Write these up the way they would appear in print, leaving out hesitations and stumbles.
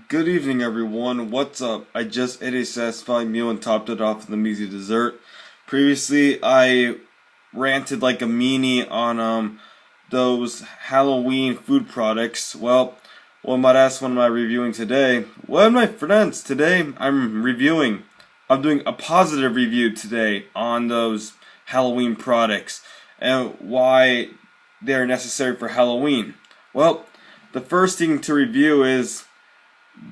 Good evening, everyone. What's up? I just ate a satisfying meal and topped it off with a measly dessert. Previously, I ranted like a meanie on those Halloween food products. Well, one might ask, what am I reviewing today? Well, my friends, today I'm doing a positive review today on those Halloween products and why they're necessary for Halloween. Well, the first thing to review is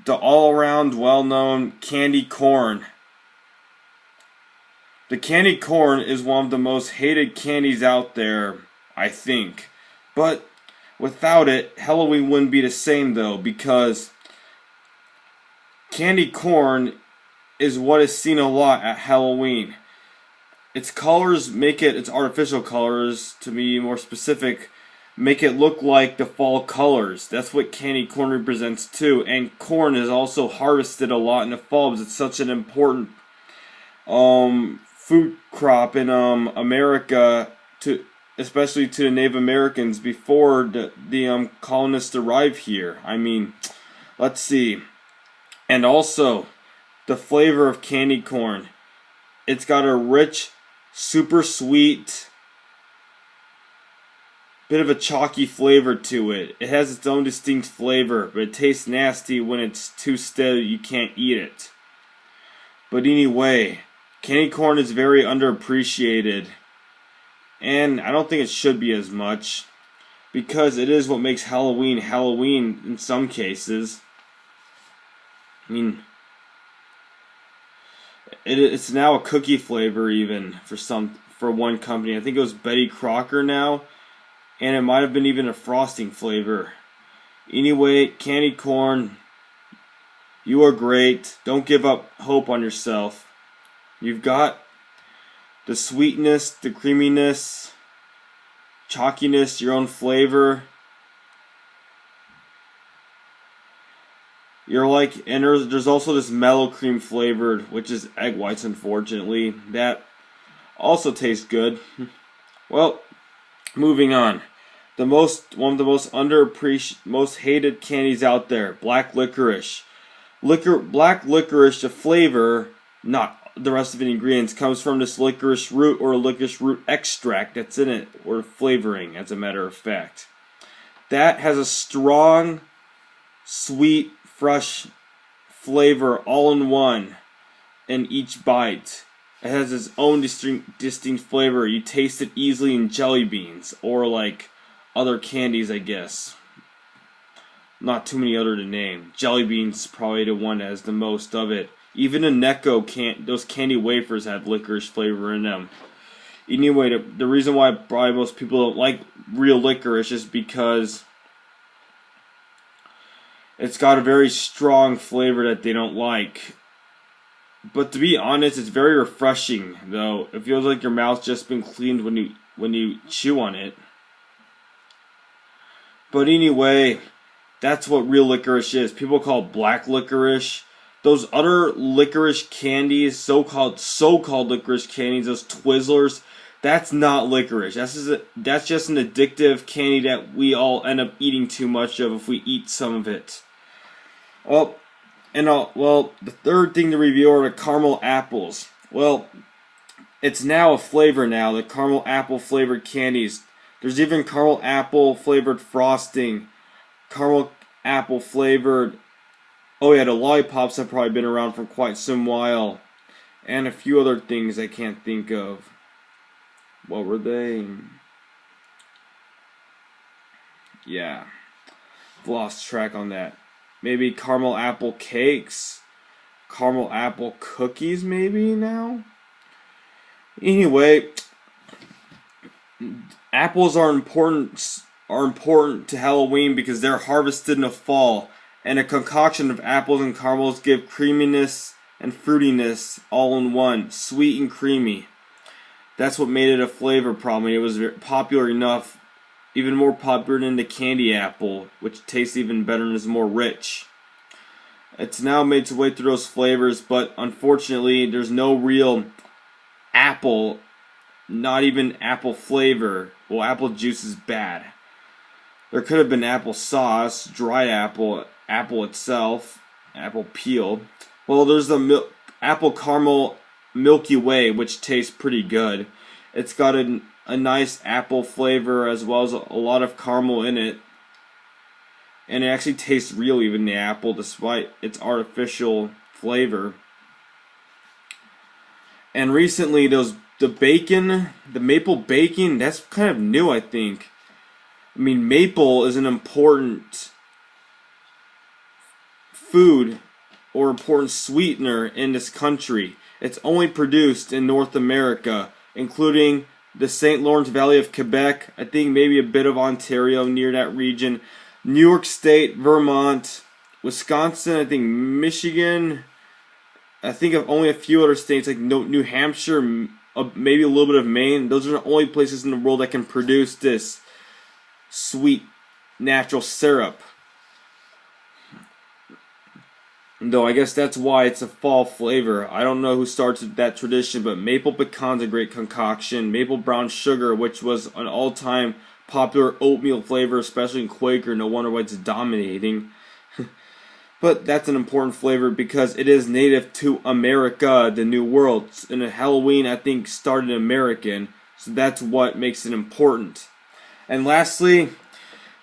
the all-around well-known candy corn. The candy corn is one of the most hated candies out there, I think. But without it, Halloween wouldn't be the same though, because candy corn is what is seen a lot at Halloween. Its colors make it, its artificial colors, to be more specific, make it look like the fall colors. That's what candy corn represents too. And corn is also harvested a lot in the fall because it's such an important food crop in America, to especially to the Native Americans before the colonists arrived here. I mean, let's see. And also the flavor of candy corn. It's got a rich, super sweet, bit of a chalky flavor to it. It has its own distinct flavor, but it tastes nasty when it's too stale you can't eat it. But anyway, candy corn is very underappreciated, and I don't think it should be as much, because it is what makes Halloween Halloween in some cases. I mean, it's now a cookie flavor even for one company. I think it was Betty Crocker now. And it might have been even a frosting flavor. Anyway, candy corn, you are great. Don't give up hope on yourself. You've got the sweetness, the creaminess, chalkiness, your own flavor. And there's also this mellow cream flavored, which is egg whites, unfortunately. That also tastes good. Well, moving on. One of the most underappreciated, most hated candies out there, black licorice. Black licorice, the flavor, not the rest of the ingredients, comes from this licorice root or licorice root extract that's in it, or flavoring, as a matter of fact. That has a strong, sweet, fresh flavor all in one in each bite. It has its own distinct flavor. You taste it easily in jelly beans or like other candies, I guess. Not too many other to name. Jelly beans is probably the one that has the most of it. Even the Necco those candy wafers have licorice flavor in them. Anyway, the reason why probably most people don't like real licorice is because it's got a very strong flavor that they don't like. But to be honest, it's very refreshing, though. It feels like your mouth's just been cleaned when you chew on it. But anyway, that's what real licorice is. People call it black licorice. Those other licorice candies, so-called licorice candies, those Twizzlers, that's not licorice. That's just an addictive candy that we all end up eating too much of if we eat some of it. Well, the third thing to review are the caramel apples. Well, it's now a flavor now, the caramel apple flavored candies. There's even caramel apple flavored frosting, caramel apple flavored, oh yeah, the lollipops have probably been around for quite some while, and a few other things I can't think of. What were they? Yeah, lost track on that. Maybe caramel apple cakes, caramel apple cookies maybe now? Anyway, apples are important to Halloween because they're harvested in the fall, and a concoction of apples and caramels give creaminess and fruitiness all in one, sweet and creamy. That's what made it a flavor problem. It was popular enough, even more popular than the candy apple, which tastes even better and is more rich. It's now made its way through those flavors, but unfortunately there's no real apple, not even apple flavor. Well, apple juice is bad. There could have been apple sauce, dried apple, apple itself, apple peel. Well, there's the apple caramel Milky Way, which tastes pretty good. It's got a nice apple flavor as well as a lot of caramel in it. And it actually tastes real, even the apple, despite its artificial flavor. And recently, the maple bacon, that's kind of new, I think. I mean, maple is an important food or important sweetener in this country. It's only produced in North America, including the St. Lawrence Valley of Quebec, I think maybe a bit of Ontario near that region, New York State, Vermont, Wisconsin, I think Michigan, I think of only a few other states like New Hampshire, maybe a little bit of Maine. Those are the only places in the world that can produce this sweet natural syrup. Though I guess that's why it's a fall flavor. I don't know who started that tradition, but maple pecan's a great concoction. Maple brown sugar, which was an all-time popular oatmeal flavor, especially in Quaker. No wonder why it's dominating. But that's an important flavor because it is native to America, the New World. And Halloween, I think, started American. So that's what makes it important. And lastly,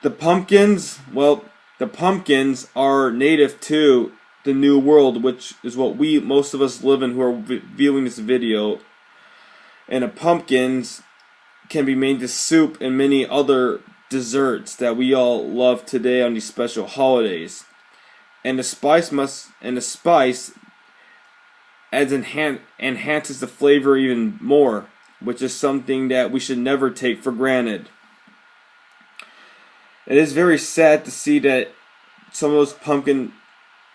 the pumpkins. Well, the pumpkins are native to the New World, which is what most of us live in who are viewing this video. And the pumpkins can be made into soup and many other desserts that we all love today on these special holidays. And the spice enhances the flavor even more, which is something that we should never take for granted. It is very sad to see that some of those pumpkin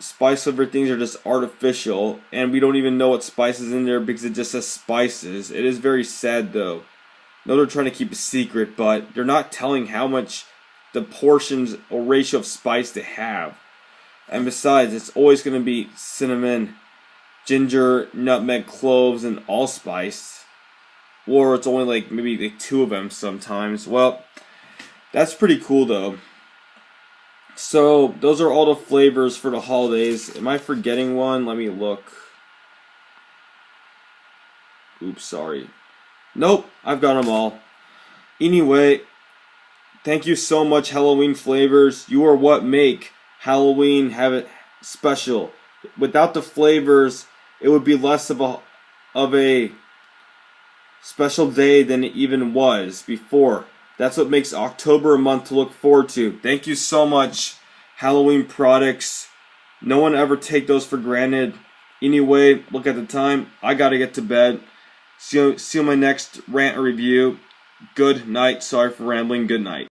spice flavored things are just artificial, and we don't even know what spice is in there because it just says spices. It is very sad though. I know they're trying to keep a secret, but they're not telling how much the portions or ratio of spice they have. And besides, it's always going to be cinnamon, ginger, nutmeg, cloves, and allspice. Or it's only maybe two of them sometimes. Well, that's pretty cool though. So, those are all the flavors for the holidays. Am I forgetting one? Let me look. Oops, sorry. Nope, I've got them all. Anyway, thank you so much, Halloween flavors. You are what make Halloween have it special. Without the flavors, it would be less of a special day than it even was before. That's what makes October a month to look forward to. Thank you so much, Halloween products. No one ever take those for granted. Anyway, look at the time. I gotta get to bed. See you in my next rant or review. Good night. Sorry for rambling. Good night.